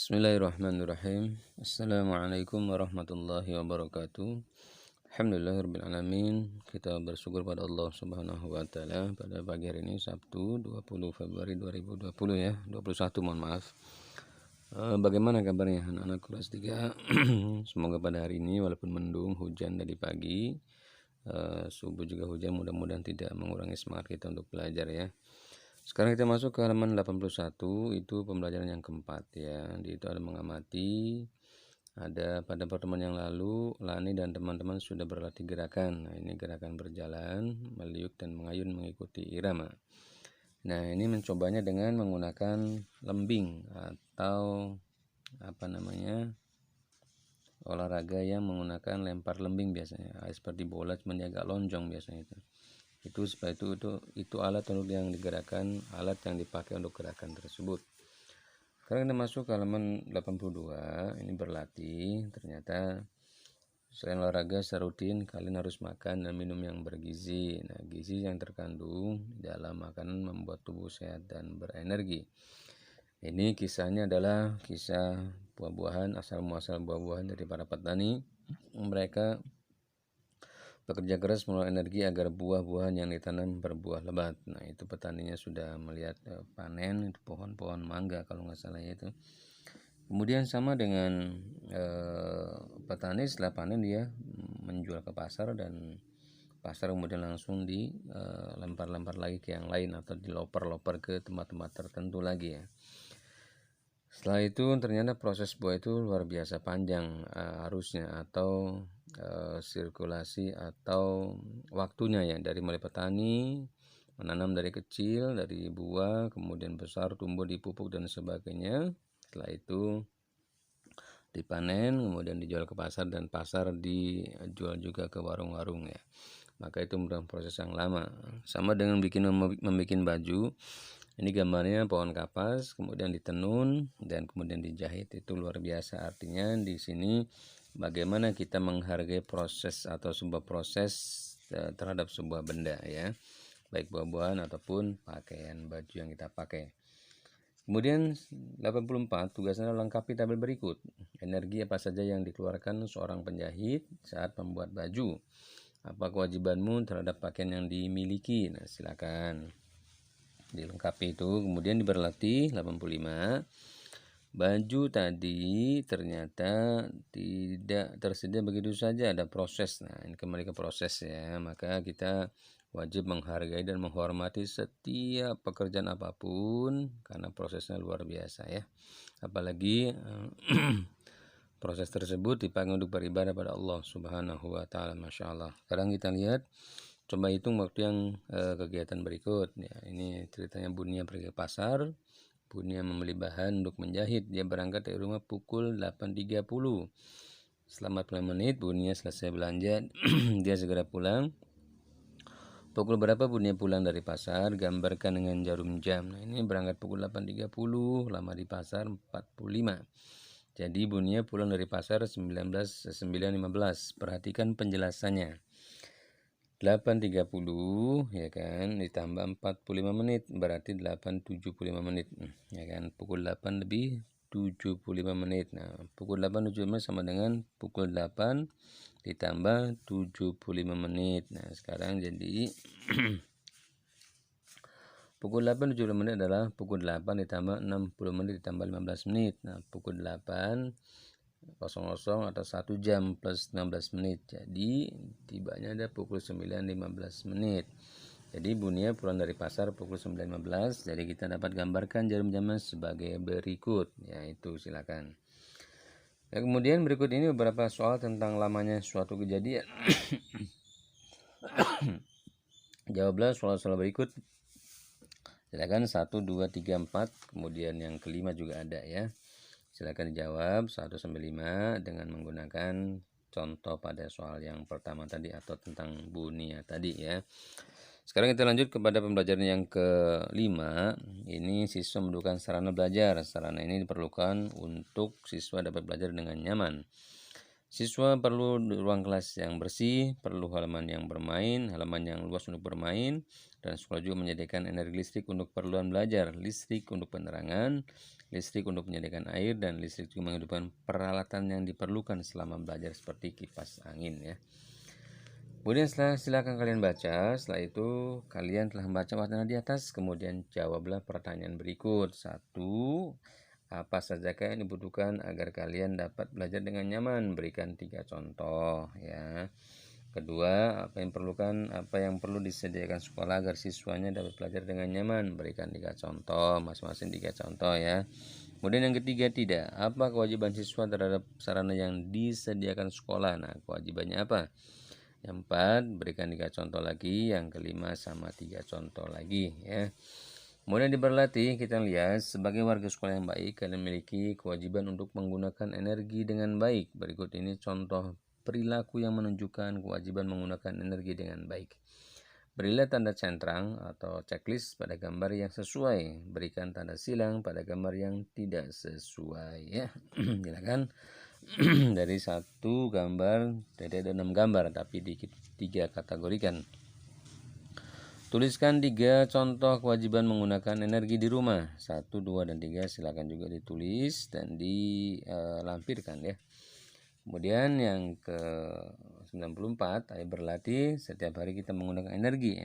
Bismillahirrahmanirrahim. Assalamualaikum warahmatullahi wabarakatuh. Alhamdulillahirrahmanirrahim. Kita bersyukur pada Allah Subhanahu wa taala pada pagi hari ini Sabtu 20 Februari 2020 ya, 21 mohon maaf. Bagaimana kabarnya anak-anak kelas 3? Semoga pada hari ini walaupun mendung, hujan dari pagi, subuh juga hujan, mudah-mudahan tidak mengurangi semangat kita untuk belajar ya. Sekarang kita masuk ke halaman 81, itu pembelajaran yang keempat ya. Di itu ada mengamati. Ada pada pertemuan yang lalu, Lani dan teman-teman sudah berlatih gerakan. Nah, ini gerakan berjalan, meliuk dan mengayun mengikuti irama. Nah, ini mencobanya dengan menggunakan lembing atau olahraga yang menggunakan lempar lembing biasanya. Seperti bola cuman agak lonjong biasanya itu. Itu alat untuk yang digerakkan, alat yang dipakai untuk gerakan tersebut. Sekarang kita masuk ke halaman 82. Ini berlatih. Ternyata selain olahraga secara rutin, kalian harus makan dan minum yang bergizi. Nah, gizi yang terkandung dalam makanan membuat tubuh sehat dan berenergi. Ini kisahnya adalah kisah buah-buahan, asal muasal buah-buahan dari para petani. Mereka bekerja keras mengelola energi agar buah-buahan yang ditanam berbuah lebat. Nah, itu petaninya sudah melihat panen itu pohon-pohon mangga kalau nggak salah ya itu. Kemudian sama dengan petani setelah panen dia menjual ke pasar, dan pasar kemudian langsung dilempar-lempar lagi ke yang lain atau diloper-loper ke tempat-tempat tertentu lagi ya. Setelah itu ternyata proses buah itu luar biasa panjang harusnya, atau sirkulasi atau waktunya ya, dari mulai petani menanam dari kecil, dari buah, kemudian besar, tumbuh, dipupuk dan sebagainya. Setelah itu dipanen, kemudian dijual ke pasar, dan pasar dijual juga ke warung-warung ya. Maka itu merupakan proses yang lama. Sama dengan membuat baju. Ini gambarnya pohon kapas, kemudian ditenun dan kemudian dijahit. Itu luar biasa. Artinya di sini bagaimana kita menghargai proses atau sebuah proses terhadap sebuah benda ya, baik buah-buahan ataupun pakaian baju yang kita pakai. Kemudian 84, tugasnya lengkapi tabel berikut. Energi apa saja yang dikeluarkan seorang penjahit saat membuat baju? Apa kewajibanmu terhadap pakaian yang dimiliki? Nah, silakan dilengkapi itu. Kemudian berlatih 85. Baju tadi ternyata tidak tersedia begitu saja, ada proses. Nah, ini kembali ke proses ya. Maka kita wajib menghargai dan menghormati setiap pekerjaan apapun karena prosesnya luar biasa ya. Apalagi proses tersebut dipakai untuk beribadah pada Allah Subhanahu wa taala. Masya Allah. Sekarang kita lihat, coba hitung waktu yang kegiatan berikut ya. Ini ceritanya Bunia pergi ke pasar. Bunia membeli bahan untuk menjahit. Dia berangkat dari rumah pukul 8.30. Selama 40 menit Bunia selesai belanja. Dia segera pulang. Pukul berapa Bunia pulang dari pasar? Gambarkan dengan jarum jam. Nah, ini berangkat pukul 8.30, lama di pasar 45. Jadi Bunia pulang dari pasar 9.15. Perhatikan penjelasannya. 8.30 ya kan, ditambah 45 menit berarti 8.75 menit ya kan, pukul 8 lebih 75 menit. Nah, pukul 8.75 menit sama dengan pukul 8 ditambah 75 menit. Nah, sekarang jadi pukul 8.75 menit adalah pukul 8 ditambah 60 menit ditambah 15 menit. Nah, pukul 8 00 atau 1 jam plus 15 menit. Jadi tibanya ada pukul 9.15 menit. Jadi Bunia pulang dari pasar pukul 9.15. Jadi kita dapat gambarkan jarum jamnya sebagai berikut. Yaitu silakan. Ya, kemudian berikut ini beberapa soal tentang lamanya suatu kejadian. Jawablah soal-soal berikut. Silakan 1, 2, 3, 4. Kemudian yang kelima juga ada ya. Silakan dijawab 1 sampai 5 dengan menggunakan contoh pada soal yang pertama tadi atau tentang Bunia tadi ya. Sekarang kita lanjut kepada pembelajaran yang kelima. Ini siswa membutuhkan sarana belajar. Sarana ini diperlukan untuk siswa dapat belajar dengan nyaman. Siswa perlu ruang kelas yang bersih, perlu halaman yang bermain, halaman yang luas untuk bermain, dan sekolah juga menyediakan energi listrik untuk keperluan belajar, listrik untuk penerangan, listrik untuk menyediakan air, dan listrik juga menghidupkan peralatan yang diperlukan selama belajar seperti kipas angin ya. Kemudian silakan kalian baca. Setelah itu kalian telah membaca wacana di atas, kemudian jawablah pertanyaan berikut. 1. Apa sajakah yang dibutuhkan agar kalian dapat belajar dengan nyaman? Berikan 3 contoh ya. Kedua, apa yang perlu disediakan sekolah agar siswanya dapat belajar dengan nyaman? Berikan 3 contoh, masing-masing 3 contoh ya. Kemudian yang ketiga, tidak. Apa kewajiban siswa terhadap sarana yang disediakan sekolah? Nah, kewajibannya apa? Yang 4, berikan 3 contoh lagi. Yang kelima, sama 3 contoh lagi ya. Kemudian berlatih, kita lihat sebagai warga sekolah yang baik, kalian memiliki kewajiban untuk menggunakan energi dengan baik. Berikut ini contoh perilaku yang menunjukkan kewajiban menggunakan energi dengan baik. Berilah tanda centang atau checklist pada gambar yang sesuai. Berikan tanda silang pada gambar yang tidak sesuai ya. Silakan. Dari 1 gambar, tidak ada 6 gambar, tapi di 3 kategorikan. Tuliskan 3 contoh kewajiban menggunakan energi di rumah. 1, 2, dan 3 silakan juga ditulis dan dilampirkan ya. Kemudian yang ke 94, ayo berlatih. Setiap hari kita menggunakan energi.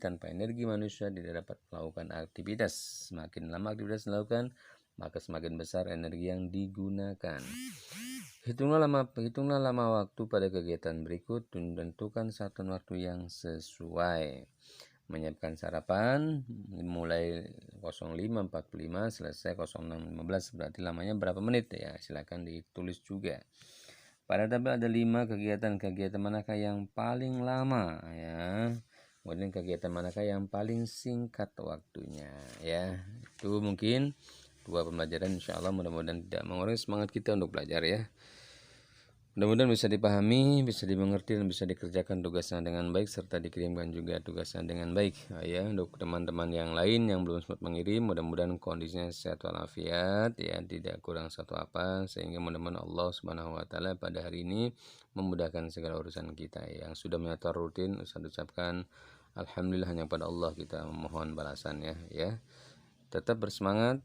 Tanpa energi manusia tidak dapat melakukan aktivitas. Semakin lama aktivitas dilakukan, maka semakin besar energi yang digunakan. Hitunglah lama waktu pada kegiatan berikut dan tentukan satuan waktu yang sesuai. Menyiapkan sarapan mulai 05.45 selesai 06.15, berarti lamanya berapa menit ya, silakan ditulis juga. Pada tabel ada 5 kegiatan manakah yang paling lama ya. Kemudian kegiatan manakah yang paling singkat waktunya ya. Itu mungkin 2 pembelajaran, insyaallah mudah-mudahan tidak mengurangi semangat kita untuk belajar ya. Mudah-mudahan bisa dipahami, bisa dimengerti, dan bisa dikerjakan tugasnya dengan baik, serta dikirimkan juga tugasnya dengan baik ya. Untuk teman-teman yang lain yang belum sempat mengirim, mudah-mudahan kondisinya sehat walafiat ya, tidak kurang satu apa, sehingga mudah-mudahan Allah Subhanahu wa taala pada hari ini memudahkan segala urusan kita. Yang sudah menyetor rutin, Ustaz ucapkan alhamdulillah, hanya pada Allah kita memohon balasannya ya. Tetap bersemangat,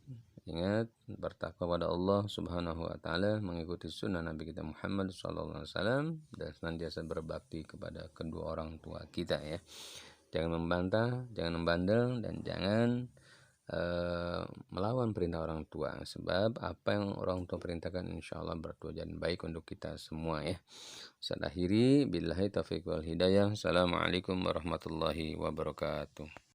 ingat bertakwa pada Allah Subhanahu wa taala, mengikuti sunnah Nabi kita Muhammad SAW, dan senantiasa berbakti kepada kedua orang tua kita ya. Jangan membantah, jangan membandel, dan jangan melawan perintah orang tua, sebab apa yang orang tua perintahkan insyaallah bertujuan baik untuk kita semua ya. Saya akhiri, billahi taufiq wal hidayah. Assalamualaikum warahmatullahi wabarakatuh.